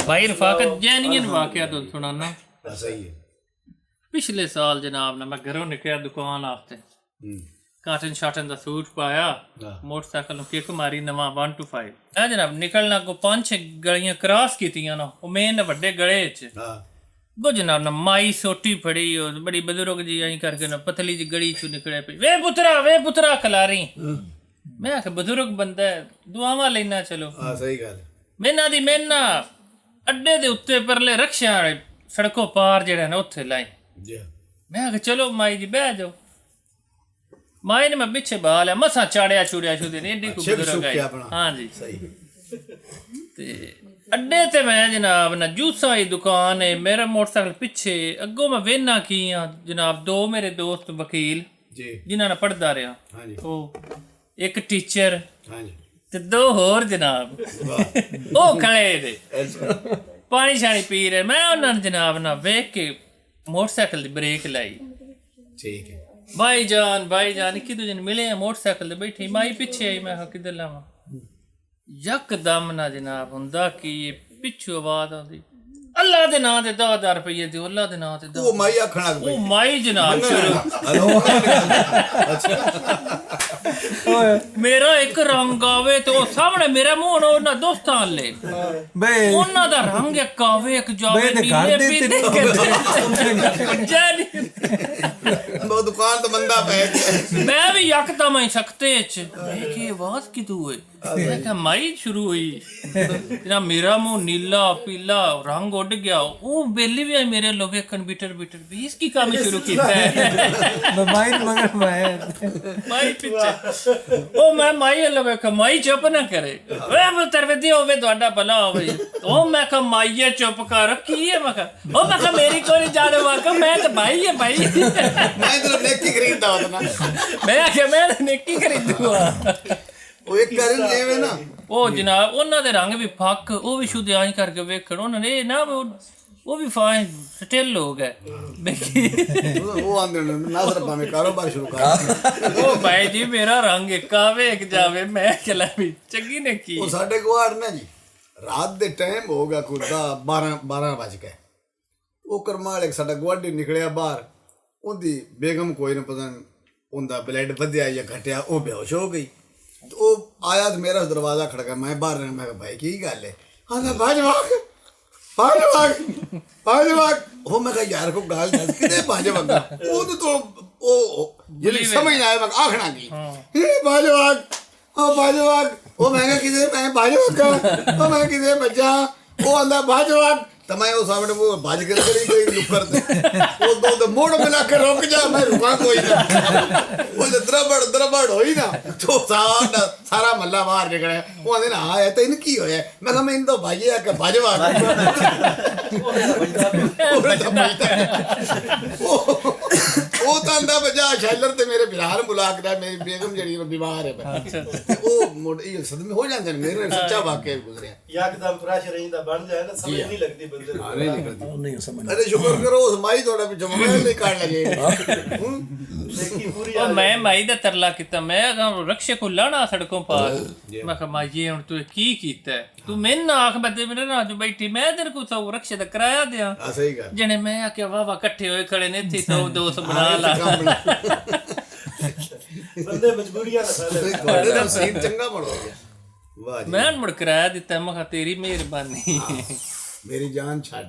भाई रफाकत जैनियन वाकया तो सुनाना। सही है। पिछले साल जनाब ना मैं घरों निकलिया दुकान वास्ते, काटन शाटन का सूट पाया, मोटरसाइकिल किक मारी नवा 125 है जनाब। निकलना को 5-6 गलियां क्रॉस कीतियां ना, वो मेन वड्डे गले च वो जनाब ना माई सोटी फड़ी और बड़ी बुजुर्ग जी आई करके ना पतली जी गली चू निकले पे, वे पुत्रा खलारी। मैं आख बुजुर्ग बंदा है, दुआवां लेना चलो। सही गल। मैना दी मैना अड्डे दे उत्ते परले रक्शा वाले सड़कों पार जेड़ा ना उत्थे लाई। मैं आख चलो माई जी बह जाओ। माई ने मैं पिछे बहा लिया, मसा चाड़िया छुड़िया छुड़े नहीं एडी को बुजुर्ग आई। हाँ जी सही। ते अड्डे ते मैं जनाब ना जूसा की दुकान है, मेरा मोटरसाइकिल पिछे, अगों मैं वेना की जनाब 2 मेरे दोस्त वकील जिन्हां ने पढ़दा रहा, ओ एक टीचर ते 2 होर जनाब ओ खड़े दे पानी शानी पी रहे। मैं उन्होंने जनाब ना वेख के मोटरसाइकिल दी ब्रेक लाई। ठीक है भाईजान इक्की दूजे मिले मोटरसाइकिल ते बैठी, माई पिछे आई। मैं किधर लावां, यकदम ना जनाब हुंदा कि पिछू आवाज आंदी, अल्लाह दे नां ते 10,000 रुपये दियो, अल्लाह दे नां ते। ओ माई आखना ओ माई जनाब शुरू मेरा एक रंग आवे तो सामने मेरा मुंह ना उन्हां दोस्तां ले उन्हां दा रंग एक आवे एक जावे नीले पीले वो दुकान तो बंदा पै गया। मैं भी यकदम ही सकते च के आवाज कितू है। मैं कहा माई शुरू हुई ना, मेरा मुंह नीला पीला रंग उड़ गया। वो बेली भी आई मेरे लो वेखन बिटर भी इसकी काम शुरू किया है। माई पीछे ओ मैं माई लो वेख, माई चुप ना करे, वे पुत्र विधि होवे ਤੁਹਾਡਾ भला होवे। ओ मैं कहा माईए चुप कर की है। मैं कहा ओ मैं कहा मेरी कोई जाने वाका, मैं तो भाई है भाई। मैं तो नेकी खरीददा होता ना। मैं आखे मैं नेकी खरीदूंगा। ਉਹ ਇੱਕ ਕਰਨ ਜਿਵੇਂ ਨਾ ਉਹ ਜਨਾਬ ਉਹਨਾਂ ਦੇ ਰੰਗ ਵੀ ਫੱਕ, ਉਹ ਵੀ ਸ਼ੁੱਧ ਆਈ ਕਰਕੇ ਵੇਖਣ ਉਹਨਾਂ ਨੇ ਨਾ ਉਹ ਵੀ ਫਾਈਨ ਸਟਿਲ ਹੋ ਗਏ। ਉਹ ਆਂਦੇ ਨੇ ਨਾ ਸਰ ਭਾਵੇਂ ਕਾਰੋਬਾਰ ਸ਼ੁਰੂ ਕਰ। ਉਹ ਭਾਈ ਜੀ ਮੇਰਾ ਰੰਗ ਇੱਕ ਆਵੇ ਇੱਕ ਜਾਵੇ, ਮੈਂ ਚਲਾ ਵੀ ਚੰਗੀ ਨੇ ਕੀ। ਉਹ ਸਾਡੇ ਗੁਆੜ ਨਾ ਜੀ ਰਾਤ ਦੇ ਟਾਈਮ ਹੋ ਗਿਆ ਕੁਰਦਾ 12 ਵਜ ਗਏ। ਉਹ ਕਰਮਾਲ ਇੱਕ ਸਾਡਾ ਗੁਆਢੀ ਨਿਕਲਿਆ ਬਾਹਰ, ਉਹਦੀ ਬੇਗਮ ਕੋਈ ਨਾ ਪਤਾ ਉਹਦਾ ਬਲੱਡ ਵਧਿਆ ਜਾਂ ਘਟਿਆ, ਉਹ ਬੇਹੋਸ਼ ਹੋ ਗਈ। ਉਹ ਆਇਆ ਤੇ ਮੇਰਾ ਦਰਵਾਜ਼ਾ ਖੜਕਾ, ਮੈਂ ਬਾਹਰ ਰਿਹਾ। ਮੈਂ ਕਿਹਾ ਭਾਈ ਕੀ ਗੱਲ ਹੈ? ਆਂਦਾ ਭਾਜਵਾਗ। ਉਹ ਮੈਂ ਕਿਹਾ ਯਾਰ ਕੋ ਗੱਲ ਦੱਸ ਕਿਤੇ ਭਾਜਵਾਗਾ। ਉਹ ਤੋਂ ਉਹ ਜਿਹੜੀ ਸਮਝ ਨਾ ਆਇਆ ਮੈਂ ਆਖਣਾ ਕੀ ਭਾਜਵਾਗ ਉਹ ਮੈਂ ਕਿਹਾ ਕਿਤੇ ਮੈਂ ਭਾਜਵਾਗਾ, ਉਹ ਮੈਂ ਕਿਤੇ ਬੱਜਾ। ਉਹ ਆਂਦਾ ਭਾਜਵਾਗ ਤਾਂ ਮੈਂ ਉਹ ਸਾਹਮਣੇ ਉਹ ਭੱਜ ਕੇ ਗਈ ਲੁੱਕਰ ਤੇ ਉਹ ਦੋ ਮੋੜ ਮਿਲਾ ਕੇ ਰੁਕ ਜਾ। ਮੈਂ ਰੁਕਾਂ ਕੋਈ ਨਾ। ਉਹ ਦਰਬੜ ਹੋਈ ਨਾ ਤੋ ਸਾਰਾ ਮੱਲਾ ਬਾਹਰ ਨਿਕਲਿਆ। ਉਹ ਆਂਦੇ ਨਾ ਆਇਆ ਤੈਨੂੰ ਕੀ ਹੋਇਆ? ਮੈਂ ਕਿਹਾ ਮੈਨੂੰ ਤਾਂ ਭਾਈ ਆ ਕੇ ਭਜਵਾ ਉਹ ਤਾਂ ਆਂਦਾ ਬਜਾ ਸ਼ੈਲਰ ਤੇ ਮੇਰੇ ਬਿਹਾਰ ਮੁਲਾਕਦਾ, ਮੇਰੀ ਬੇਗਮ ਜਿਹੜੀ ਬਿਮਾਰ ਹੈ। ਉਹ ਮੋੜ ਇਹ ਸਦਮੇ ਹੋ ਜਾਂਦੇ ਨੇ। ਮੇਰੇ ਸੱਚਾ ਵਾਕਿਆ ਗੁਜ਼ਰਿਆ। ਯਕਦਮ ਫਰੈਸ਼ ਰਹਿੰਦਾ ਬਣ ਜਾਏ ਨਾ, ਸਮਝ ਨਹੀਂ ਲੱਗਦੀ ਬੰਦੇ ਨੂੰ। ਨਹੀਂ ਸਮਝ। ਅਰੇ ਸ਼ੁਕਰ ਕਰੋ ਉਸ ਮਾਈ ਤੁਹਾਡਾ ਪਿੱਛੋਂ ਮੋਬਾਈਲ ਨਹੀਂ ਕੱਢ ਲਗੇ। ਉਹ ਮੈਂ ਮਾਈ ਦਾ ਤਰਲਾ ਕੀਤਾ, ਮੈਂ ਰਕਸ਼ੇ ਕੋ ਲਾਣਾ ਸੜਕੋਂ ਪਾਰ। ਮੈਂ ਕਿਹਾ ਮਾਈਏ ਹੁਣ ਤੂੰ ਕੀ ਕੀਤਾ? ਤੂੰ ਮੈਨੂੰ ਨਾ ਆਖ ਬੱਦੇ ਮੇਰੇ ਨਾਲ ਜੋ ਬੈਠੀ, ਮੈਂ ਤੇਰੇ ਕੋ ਸੌ ਰਕਸ਼ੇ ਦਾ ਕਿਰਾਇਆ ਦਿਆਂ। ਸਹੀ ਗੱਲ। ਜਣੇ ਮੈਂ ਆਖਿਆ ਵਾਹ ਇਕੱਠੇ ਹੋਏ ਖੜੇ ਨੇ ਇੱਥੇ 100-200 ਬਣਾ ਲਾ। ਬੰਦੇ ਮਜਬੂਰੀਆਂ ਨਾਲ ਤੁਹਾਡੇ ਨਾਲ ਸੀਨ ਚੰਗਾ ਬਣ ਗਿਆ। ਵਾਹ ਜੀ। ਮੈਂ ਮੁੜ ਕਿਰਾਇਆ ਦਿੱਤਾ। ਮੈਂ ਕਿਹਾ ਤੇਰੀ ਮਿਹਰਬਾਨੀ। ਮੇਰੀ ਜਾਨ ਛੱਡ।